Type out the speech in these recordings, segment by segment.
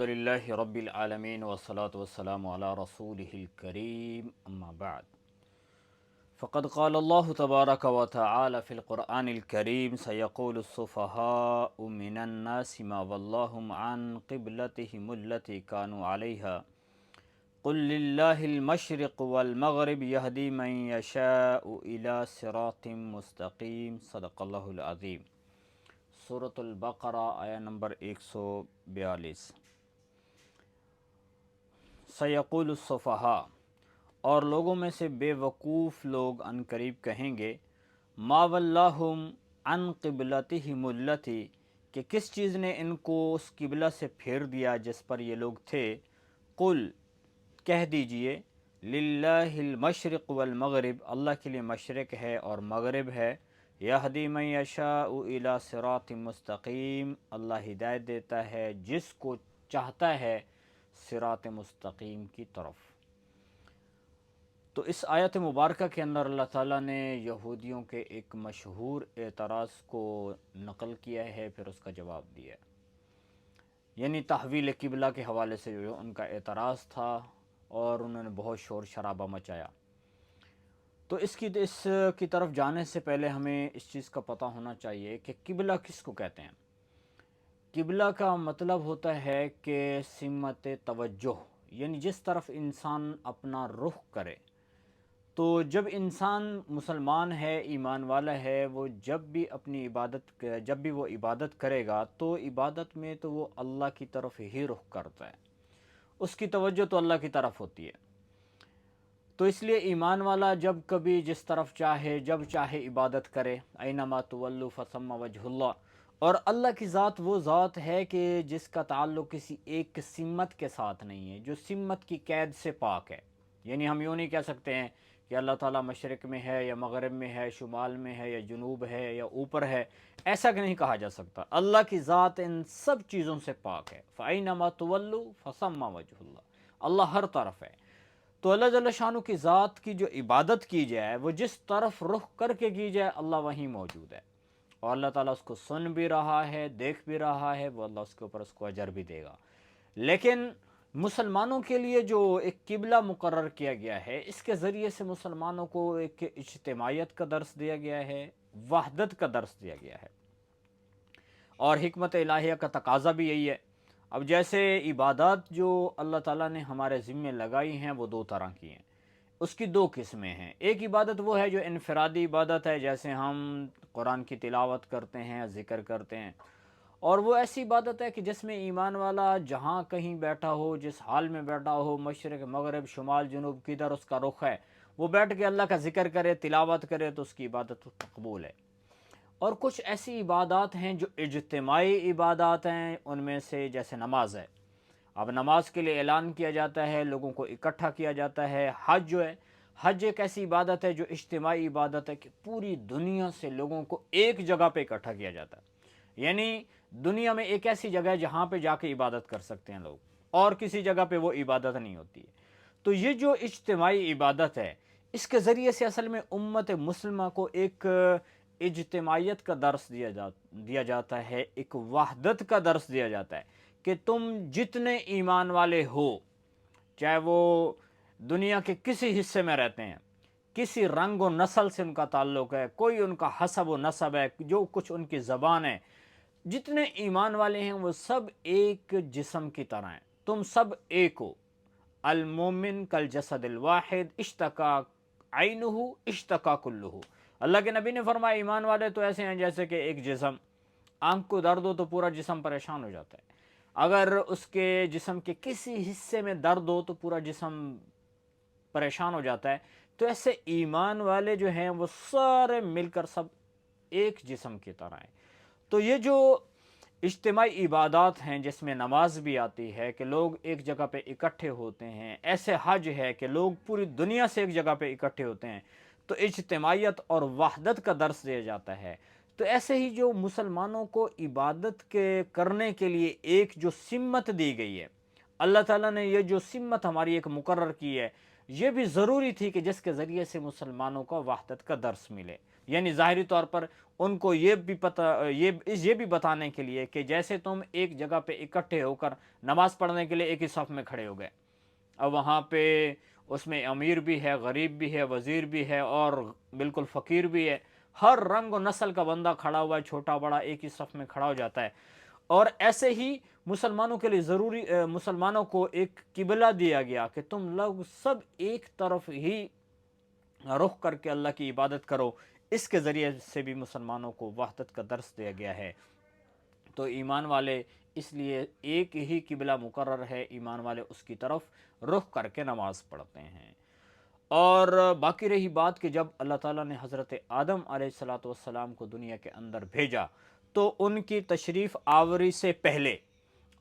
للہ رب العالمین والصلاة والسلام علی رسولہ الکریم اما بعد فقد قال اللہ تبارک و تعالی فی القرآن الکریم سیقول السفہاء من الناس ما ولاہم عن قبلتہم التی کانوا علیہا قل للہ المشرق والمغرب یہدی من یشاء الی صراط مستقیم صدق اللہ العظیم۔ سورۃ البقرہ آیہ نمبر 142۔ سیقول السفہاء، اور لوگوں میں سے بے وقوف لوگ عنقریب کہیں گے، ما ولاہم عن قبلتہم التی، کہ کس چیز نے ان کو اس قبلہ سے پھیر دیا جس پر یہ لوگ تھے۔ قل، کہہ دیجئے، للہ المشرق والمغرب، اللہ کے لیے مشرق ہے اور مغرب ہے، یہدی من یشاء الی صراط مستقیم، اللہ ہدایت دیتا ہے جس کو چاہتا ہے صراط مستقیم کی طرف۔ تو اس آیت مبارکہ کے اندر اللہ تعالیٰ نے یہودیوں کے ایک مشہور اعتراض کو نقل کیا ہے، پھر اس کا جواب دیا ہے، یعنی تحویل قبلہ کے حوالے سے جو ان کا اعتراض تھا اور انہوں نے بہت شور شرابہ مچایا۔ تو اس کی طرف جانے سے پہلے ہمیں اس چیز کا پتہ ہونا چاہیے کہ قبلہ کس کو کہتے ہیں۔ قبلہ کا مطلب ہوتا ہے کہ سمت توجہ، یعنی جس طرف انسان اپنا رخ کرے۔ تو جب انسان مسلمان ہے، ایمان والا ہے، وہ جب بھی وہ عبادت کرے گا تو عبادت میں تو وہ اللہ کی طرف ہی رخ کرتا ہے، اس کی توجہ تو اللہ کی طرف ہوتی ہے۔ تو اس لیے ایمان والا جب کبھی جس طرف چاہے جب چاہے عبادت کرے، اینما تولوا فثم وجہ اللہ، اور اللہ کی ذات وہ ذات ہے کہ جس کا تعلق کسی ایک سمت کے ساتھ نہیں ہے، جو سمت کی قید سے پاک ہے۔ یعنی ہم یوں نہیں کہہ سکتے ہیں کہ اللہ تعالیٰ مشرق میں ہے یا مغرب میں ہے، شمال میں ہے یا جنوب ہے یا اوپر ہے، ایسا کہ نہیں کہا جا سکتا۔ اللہ کی ذات ان سب چیزوں سے پاک ہے۔ فَأَيْنَمَا تُوَلُّوا فَثَمَّ وَجْهُ اللَّهِ، اللہ ہر طرف ہے۔ تو اللہ جل شانہ کی ذات کی جو عبادت کی جائے، وہ جس طرف رخ کر کے کی جائے، اللہ وہیں موجود ہے، اور اللہ تعالیٰ اس کو سن بھی رہا ہے، دیکھ بھی رہا ہے، وہ اللہ اس کے اوپر اس کو اجر بھی دے گا۔ لیکن مسلمانوں کے لیے جو ایک قبلہ مقرر کیا گیا ہے، اس کے ذریعے سے مسلمانوں کو ایک اجتماعیت کا درس دیا گیا ہے، وحدت کا درس دیا گیا ہے، اور حکمت الہیہ کا تقاضا بھی یہی ہے۔ اب جیسے عبادات جو اللہ تعالیٰ نے ہمارے ذمے لگائی ہیں، وہ دو طرح کی ہیں، اس کی دو قسمیں ہیں۔ ایک عبادت وہ ہے جو انفرادی عبادت ہے، جیسے ہم قرآن کی تلاوت کرتے ہیں، ذکر کرتے ہیں، اور وہ ایسی عبادت ہے کہ جس میں ایمان والا جہاں کہیں بیٹھا ہو، جس حال میں بیٹھا ہو، مشرق مغرب شمال جنوب کدھر اس کا رخ ہے، وہ بیٹھ کے اللہ کا ذکر کرے، تلاوت کرے، تو اس کی عبادت مقبول ہے۔ اور کچھ ایسی عبادات ہیں جو اجتماعی عبادات ہیں، ان میں سے جیسے نماز ہے۔ اب نماز کے لیے اعلان کیا جاتا ہے، لوگوں کو اکٹھا کیا جاتا ہے۔ حج جو ہے، حج ایک ایسی عبادت ہے جو اجتماعی عبادت ہے کہ پوری دنیا سے لوگوں کو ایک جگہ پہ اکٹھا کیا جاتا ہے، یعنی دنیا میں ایک ایسی جگہ ہے جہاں پہ جا کے عبادت کر سکتے ہیں لوگ، اور کسی جگہ پہ وہ عبادت نہیں ہوتی ہے۔ تو یہ جو اجتماعی عبادت ہے، اس کے ذریعے سے اصل میں امت مسلمہ کو ایک اجتماعیت کا درس دیا جاتا ہے، ایک وحدت کا درس دیا جاتا ہے کہ تم جتنے ایمان والے ہو، چاہے وہ دنیا کے کسی حصے میں رہتے ہیں، کسی رنگ و نسل سے ان کا تعلق ہے، کوئی ان کا حسب و نسب ہے، جو کچھ ان کی زبان ہے، جتنے ایمان والے ہیں وہ سب ایک جسم کی طرح ہیں، تم سب ایک ہو۔ المومن کالجسد الواحد اشتکا عینہ اشتکا کلہ، اللہ کے نبی نے فرمایا ایمان والے تو ایسے ہیں جیسے کہ ایک جسم، آنکھ کو درد ہو تو پورا جسم پریشان ہو جاتا ہے، اگر اس کے جسم کے کسی حصے میں درد ہو تو پورا جسم پریشان ہو جاتا ہے۔ تو ایسے ایمان والے جو ہیں وہ سارے مل کر سب ایک جسم کی طرح ہیں۔ تو یہ جو اجتماعی عبادات ہیں، جس میں نماز بھی آتی ہے کہ لوگ ایک جگہ پہ اکٹھے ہوتے ہیں، ایسے حج ہے کہ لوگ پوری دنیا سے ایک جگہ پہ اکٹھے ہوتے ہیں، تو اجتماعیت اور وحدت کا درس دیا جاتا ہے۔ تو ایسے ہی جو مسلمانوں کو عبادت کے کرنے کے لیے ایک جو سمت دی گئی ہے، اللہ تعالیٰ نے یہ جو سمت ہماری ایک مقرر کی ہے، یہ بھی ضروری تھی کہ جس کے ذریعے سے مسلمانوں کو وحدت کا درس ملے، یعنی ظاہری طور پر ان کو یہ بھی بتانے کے لیے کہ جیسے تم ایک جگہ پہ اکٹھے ہو کر نماز پڑھنے کے لیے ایک ہی صف میں کھڑے ہو گئے، اب وہاں پہ اس میں امیر بھی ہے، غریب بھی ہے، وزیر بھی ہے اور بالکل فقیر بھی ہے، ہر رنگ و نسل کا بندہ کھڑا ہوا ہے، چھوٹا بڑا ایک ہی صف میں کھڑا ہو جاتا ہے۔ اور ایسے ہی مسلمانوں کے لیے ضروری مسلمانوں کو ایک قبلہ دیا گیا کہ تم لوگ سب ایک طرف ہی رخ کر کے اللہ کی عبادت کرو، اس کے ذریعے سے بھی مسلمانوں کو وحدت کا درس دیا گیا ہے۔ تو ایمان والے اس لیے ایک ہی قبلہ مقرر ہے، ایمان والے اس کی طرف رخ کر کے نماز پڑھتے ہیں۔ اور باقی رہی بات کہ جب اللہ تعالیٰ نے حضرت آدم علیہ السلام کو دنیا کے اندر بھیجا تو ان کی تشریف آوری سے پہلے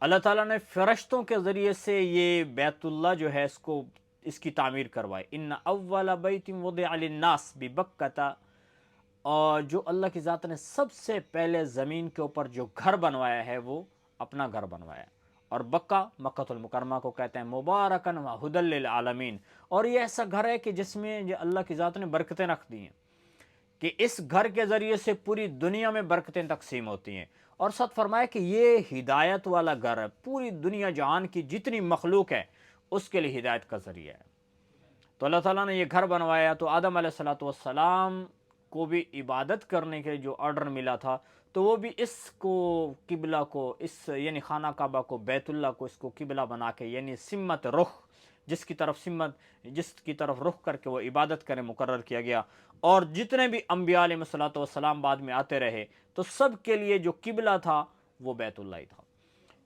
اللہ تعالیٰ نے فرشتوں کے ذریعے سے یہ بیت اللہ جو ہے اس کی تعمیر کروائی۔ ان اول بیت وضع للناس ببکۃ، اور جو اللہ کی ذات نے سب سے پہلے زمین کے اوپر جو گھر بنوایا ہے وہ اپنا گھر بنوایا، اور بکہ مکۃ المکرمہ کو کہتے ہیں، مبارکن و ھدی للعالمین، اور یہ ایسا گھر ہے کہ جس میں یہ اللہ کی ذات نے برکتیں رکھ دی ہیں کہ اس گھر کے ذریعے سے پوری دنیا میں برکتیں تقسیم ہوتی ہیں، اور ساتھ فرمایا کہ یہ ہدایت والا گھر ہے، پوری دنیا جہان کی جتنی مخلوق ہے اس کے لیے ہدایت کا ذریعہ ہے۔ تو اللہ تعالیٰ نے یہ گھر بنوایا، تو آدم علیہ السلام کو بھی عبادت کرنے کے جو آرڈر ملا تھا تو وہ بھی اس کو قبلہ کو، اس یعنی خانہ کعبہ کو، بیت اللہ کو، اس کو قبلہ بنا کے، یعنی سمت رخ، جس کی طرف رخ کر کے وہ عبادت کریں، مقرر کیا گیا۔ اور جتنے بھی انبیاء علیہ السلام بعد میں آتے رہے تو سب کے لیے جو قبلہ تھا وہ بیت اللہ ہی تھا۔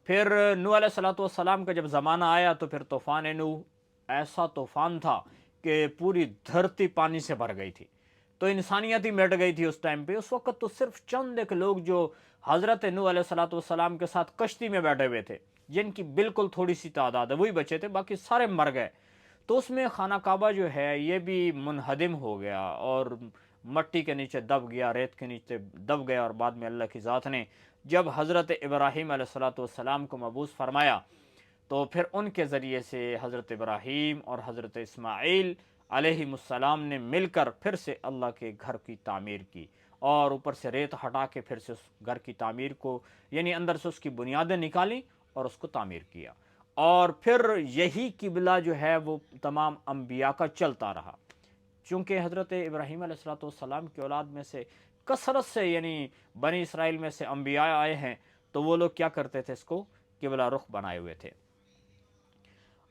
پھر نوح علیہ السلام کا جب زمانہ آیا تو پھر طوفان نوح ایسا طوفان تھا کہ پوری دھرتی پانی سے بھر گئی تھی، تو انسانیت ہی مٹ گئی تھی اس ٹائم پہ۔ اس وقت تو صرف چند ایک لوگ جو حضرت نوح علیہ السلام کے ساتھ کشتی میں بیٹھے ہوئے تھے، جن کی بالکل تھوڑی سی تعداد ہے، وہی بچے تھے، باقی سارے مر گئے۔ تو اس میں خانہ کعبہ جو ہے یہ بھی منہدم ہو گیا اور مٹی کے نیچے دب گیا، ریت کے نیچے دب گیا، اور بعد میں اللہ کی ذات نے جب حضرت ابراہیم علیہ السلام کو مبعوث فرمایا تو پھر ان کے ذریعے سے حضرت ابراہیم اور حضرت اسماعیل علیہ السلام نے مل کر پھر سے اللہ کے گھر کی تعمیر کی، اور اوپر سے ریت ہٹا کے پھر سے اس گھر کی تعمیر کو، یعنی اندر سے اس کی بنیادیں نکالی اور اس کو تعمیر کیا۔ اور پھر یہی قبلہ جو ہے وہ تمام انبیاء کا چلتا رہا، چونکہ حضرت ابراہیم علیہ السلام کی اولاد میں سے کثرت سے، یعنی بنی اسرائیل میں سے انبیاء آئے ہیں، تو وہ لوگ کیا کرتے تھے، اس کو قبلہ رخ بنائے ہوئے تھے،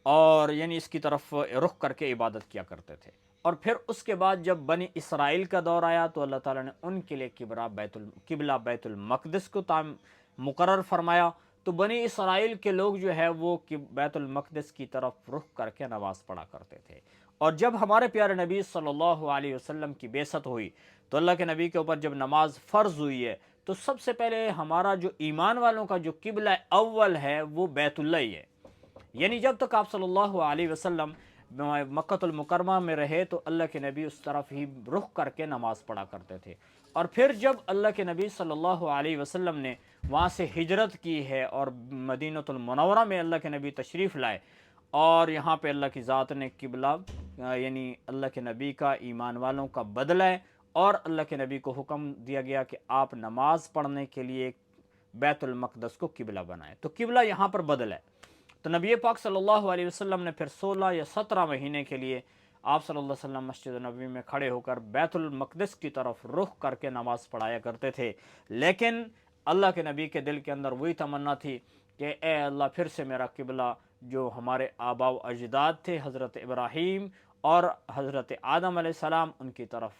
اور یعنی اس کی طرف رخ کر کے عبادت کیا کرتے تھے۔ اور پھر اس کے بعد جب بنی اسرائیل کا دور آیا تو اللہ تعالیٰ نے ان کے لیے قبلہ بیت المقدس کو مقرر فرمایا، تو بنی اسرائیل کے لوگ جو ہے وہ بیت المقدس کی طرف رخ کر کے نماز پڑھا کرتے تھے۔ اور جب ہمارے پیارے نبی صلی اللہ علیہ وسلم کی بعثت ہوئی تو اللہ کے نبی کے اوپر جب نماز فرض ہوئی ہے تو سب سے پہلے ہمارا جو ایمان والوں کا جو قبلہ اول ہے وہ بیت اللہ ہی ہے، یعنی جب تک آپ صلی اللہ علیہ وسلم مکۃ المکرمہ میں رہے تو اللہ کے نبی اس طرف ہی رخ کر کے نماز پڑھا کرتے تھے، اور پھر جب اللہ کے نبی صلی اللہ علیہ وسلم نے وہاں سے ہجرت کی ہے اور مدینۃ المنورہ میں اللہ کے نبی تشریف لائے، اور یہاں پہ اللہ کی ذات نے قبلہ یعنی اللہ کے نبی کا ایمان والوں کا بدلہ ہے، اور اللہ کے نبی کو حکم دیا گیا کہ آپ نماز پڑھنے کے لیے بیت المقدس کو قبلہ بنائیں، تو قبلہ یہاں پر بدل ہے۔ تو نبی پاک صلی اللہ علیہ وسلم نے پھر 16 یا 17 مہینے کے لیے آپ صلی اللہ علیہ وسلم مسجد نبوی میں کھڑے ہو کر بیت المقدس کی طرف رخ کر کے نماز پڑھایا کرتے تھے، لیکن اللہ کے نبی کے دل کے اندر وہی تمنا تھی کہ اے اللہ پھر سے میرا قبلہ جو ہمارے آباء و اجداد تھے، حضرت ابراہیم اور حضرت آدم علیہ السلام، ان کی طرف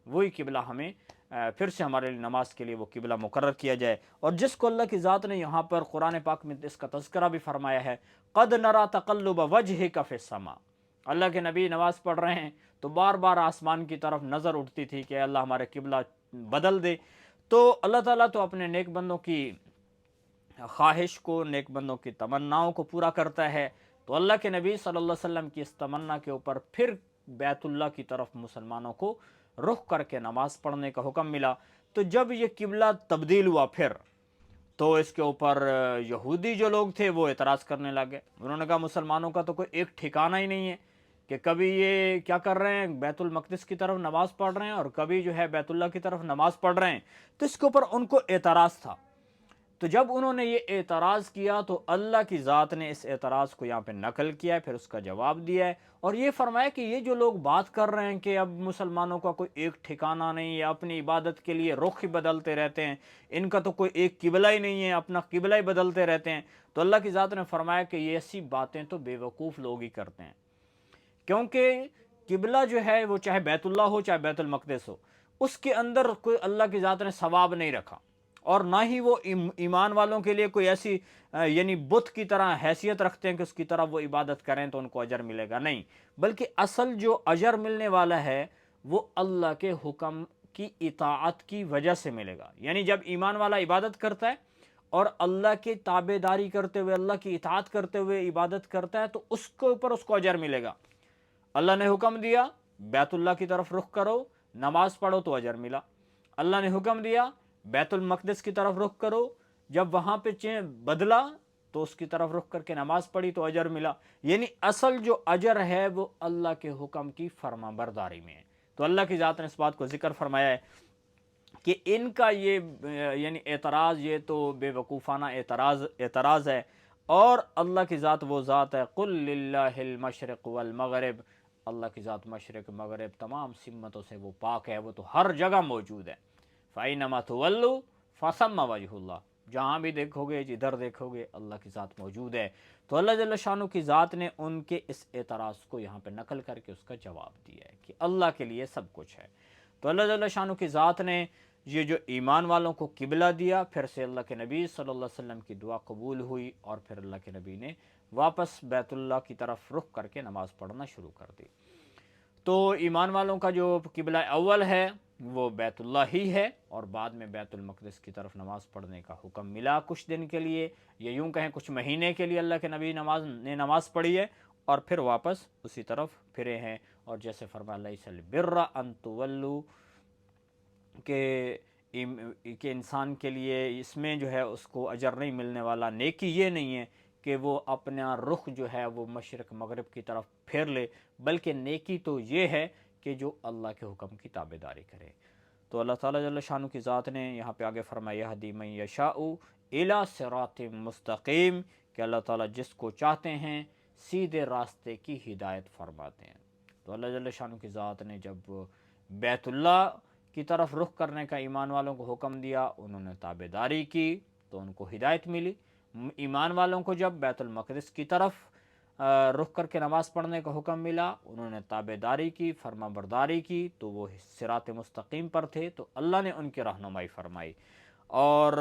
وہی قبلہ ہمیں پھر سے ہمارے لیے نماز کے لیے وہ قبلہ مقرر کیا جائے۔ اور جس کو اللہ کی ذات نے یہاں پر قرآن پاک میں اس کا تذکرہ بھی فرمایا ہے، قد نرا تقلب وجہک فی السماء، اللہ کے نبی نماز پڑھ رہے ہیں تو بار بار آسمان کی طرف نظر اٹھتی تھی کہ اللہ ہمارے قبلہ بدل دے۔ تو اللہ تعالیٰ تو اپنے نیک بندوں کی خواہش کو، نیک بندوں کی تمناؤں کو پورا کرتا ہے، تو اللہ کے نبی صلی اللہ علیہ وسلم کی اس تمنا کے اوپر پھر بیت اللہ کی طرف مسلمانوں کو رخ کر کے نماز پڑھنے کا حکم ملا۔ تو جب یہ قبلہ تبدیل ہوا پھر تو اس کے اوپر یہودی جو لوگ تھے وہ اعتراض کرنے لگے، انہوں نے کہا مسلمانوں کا تو کوئی ایک ٹھکانہ ہی نہیں ہے کہ کبھی یہ کیا کر رہے ہیں، بیت المقدس کی طرف نماز پڑھ رہے ہیں اور کبھی جو ہے بیت اللہ کی طرف نماز پڑھ رہے ہیں، تو اس کے اوپر ان کو اعتراض تھا۔ تو جب انہوں نے یہ اعتراض کیا تو اللہ کی ذات نے اس اعتراض کو یہاں پہ نقل کیا ہے، پھر اس کا جواب دیا ہے، اور یہ فرمایا کہ یہ جو لوگ بات کر رہے ہیں کہ اب مسلمانوں کا کوئی ایک ٹھکانہ نہیں ہے، اپنی عبادت کے لیے رخ ہی بدلتے رہتے ہیں، ان کا تو کوئی ایک قبلہ ہی نہیں ہے، اپنا قبلہ ہی بدلتے رہتے ہیں، تو اللہ کی ذات نے فرمایا کہ یہ ایسی باتیں تو بے وقوف لوگ ہی کرتے ہیں، کیونکہ قبلہ جو ہے وہ چاہے بیت اللہ ہو چاہے بیت المقدس ہو، اس کے اندر کوئی اللہ کی ذات نے ثواب نہیں رکھا، اور نہ ہی وہ ایمان والوں کے لیے کوئی ایسی یعنی بت کی طرح حیثیت رکھتے ہیں کہ اس کی طرح وہ عبادت کریں تو ان کو اجر ملے گا، نہیں، بلکہ اصل جو اجر ملنے والا ہے وہ اللہ کے حکم کی اطاعت کی وجہ سے ملے گا۔ یعنی جب ایمان والا عبادت کرتا ہے اور اللہ کی تابع داری کرتے ہوئے، اللہ کی اطاعت کرتے ہوئے عبادت کرتا ہے، تو اس کے اوپر اس کو اجر ملے گا۔ اللہ نے حکم دیا بیت اللہ کی طرف رخ کرو، نماز پڑھو تو اجر ملا۔ اللہ نے حکم دیا بیت المقدس کی طرف رخ کرو، جب وہاں پہ بدلا تو اس کی طرف رخ کر کے نماز پڑھی تو اجر ملا۔ یعنی اصل جو اجر ہے وہ اللہ کے حکم کی فرما برداری میں ہے۔ تو اللہ کی ذات نے اس بات کو ذکر فرمایا ہے کہ ان کا یہ یعنی اعتراض، یہ تو بے وقوفانہ اعتراض ہے، اور اللہ کی ذات وہ ذات ہے قل للہ المشرق والمغرب، اللہ کی ذات مشرق مغرب تمام سمتوں سے وہ پاک ہے، وہ تو ہر جگہ موجود ہے۔ فَإِنَّمَا تُوَلُّوا فَثَمَّ وَجْهُ اللَّهِ، جہاں بھی دیکھو گے جدھر دیکھو گے اللہ کی ذات موجود ہے۔ تو اللہ جل شانہ کی ذات نے ان کے اس اعتراض کو یہاں پہ نقل کر کے اس کا جواب دیا ہے کہ اللہ کے لیے سب کچھ ہے۔ تو اللہ جل شانہ کی ذات نے یہ جو ایمان والوں کو قبلہ دیا، پھر سے اللہ کے نبی صلی اللہ علیہ وسلم کی دعا قبول ہوئی، اور پھر اللہ کے نبی نے واپس بیت اللہ کی طرف رخ کر کے نماز پڑھنا شروع کر دی۔ تو ایمان والوں کا جو قبلہ اول ہے وہ بیت اللہ ہی ہے، اور بعد میں بیت المقدس کی طرف نماز پڑھنے کا حکم ملا کچھ دن کے لیے، یا یوں کہیں کچھ مہینے کے لیے اللہ کے نبی نے نماز پڑھی ہے، اور پھر واپس اسی طرف پھرے ہیں۔ اور جیسے فرمایا لیس البر ان تولوا، کہ انسان کے لیے اس میں جو ہے اس کو اجر نہیں ملنے والا، نیکی یہ نہیں ہے کہ وہ اپنا رخ جو ہے وہ مشرق مغرب کی طرف پھیر لے، بلکہ نیکی تو یہ ہے کہ جو اللہ کے حکم کی تابع داری کرے۔ تو اللہ تعالیٰ جل شانہ کی ذات نے یہاں پہ آگے فرمایا یہدی من یشاء الی صراط مستقیم، کہ اللہ تعالیٰ جس کو چاہتے ہیں سیدھے راستے کی ہدایت فرماتے ہیں۔ تو اللہ جل شانہ کی ذات نے جب بیت اللہ کی طرف رخ کرنے کا ایمان والوں کو حکم دیا، انہوں نے تابع داری کی تو ان کو ہدایت ملی۔ ایمان والوں کو جب بیت المقدس کی طرف رخ کر کے نماز پڑھنے کا حکم ملا، انہوں نے تابع داری کی، فرما برداری کی، تو وہ صراط مستقیم پر تھے، تو اللہ نے ان کی رہنمائی فرمائی۔ اور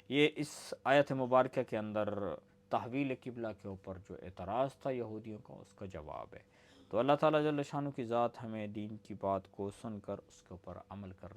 یہ اس آیت مبارکہ کے اندر تحویل قبلہ کے اوپر جو اعتراض تھا یہودیوں کا، اس کا جواب ہے۔ تو اللہ تعالیٰ جل شانہ کی ذات ہمیں دین کی بات کو سن کر اس کے اوپر عمل کرنا